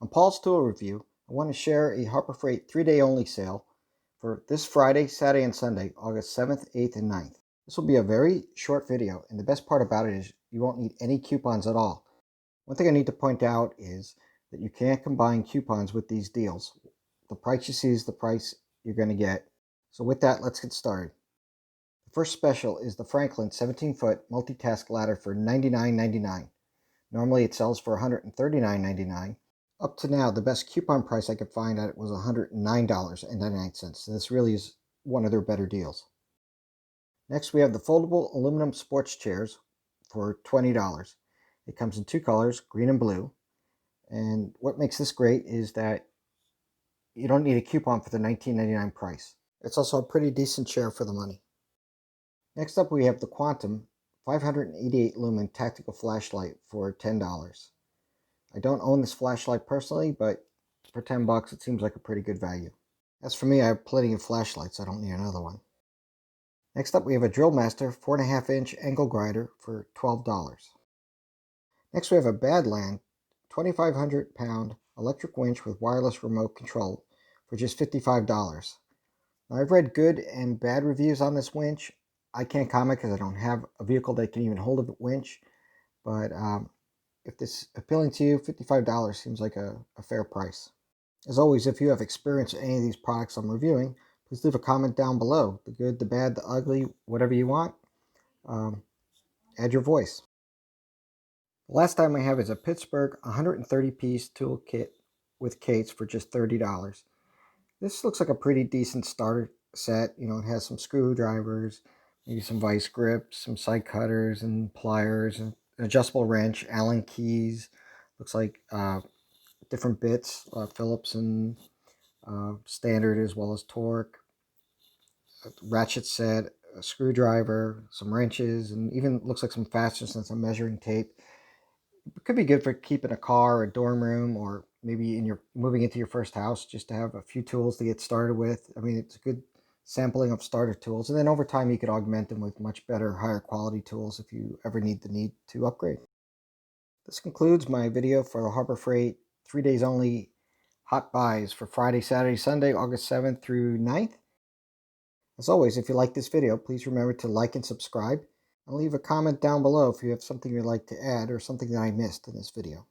On Paul's Tool Review, I want to share a Harbor Freight 3-day only sale for this Friday, Saturday, and Sunday, August 7th, 8th, and 9th. This will be a very short video, and the best part about it is you won't need any coupons at all. One thing I need to point out is that you can't combine coupons with these deals. The price you see is the price you're going to get. So with that, let's get started. The first special is the Franklin 17-foot multitask ladder for $99.99. Normally it sells for $139.99. Up to now, the best coupon price I could find at it was $109.99. So this really is one of their better deals. Next, we have the foldable aluminum sports chairs for $20. It comes in two colors, green and blue. And what makes this great is that you don't need a coupon for the $19.99 price. It's also a pretty decent chair for the money. Next up, we have the Quantum 588 Lumen tactical flashlight for $10. I don't own this flashlight personally, but for $10 it seems like a pretty good value. As for me, I have plenty of flashlights. I don't need another one. Next up, we have a Drillmaster 4.5-inch angle grinder for $12. Next, we have a Badland 2,500-pound electric winch with wireless remote control for just $55. Now, I've read good and bad reviews on this winch. I can't comment because I don't have a vehicle that can even hold a winch, but if this is appealing to you, $55 seems like a fair price. As always, if you have experience with any of these products I'm reviewing, please leave a comment down below. The good, the bad, the ugly, whatever you want. Add your voice. The last item I have is a Pittsburgh 130-piece tool kit with Kates for just $30. This looks like a pretty decent starter set. You know, it has some screwdrivers, maybe some vice grips, some side cutters and pliers, and an adjustable wrench, Allen keys. Looks like different bits, Phillips and standard as well as torque, a ratchet set, a screwdriver, some wrenches, and even looks like some fasteners and some measuring tape. It could be good for keeping a car, a dorm room, or maybe in your moving into your first house, just to have a few tools to get started with. I mean, it's a good sampling of starter tools, and then over time you could augment them with much better, higher quality tools if you ever need to upgrade. This concludes my video for the Harbor Freight 3 days only hot buys for Friday, Saturday, Sunday, August 7th through 9th. As always, if you like this video, please remember to like and subscribe, and leave a comment down below if you have something you'd like to add or something that I missed in this video.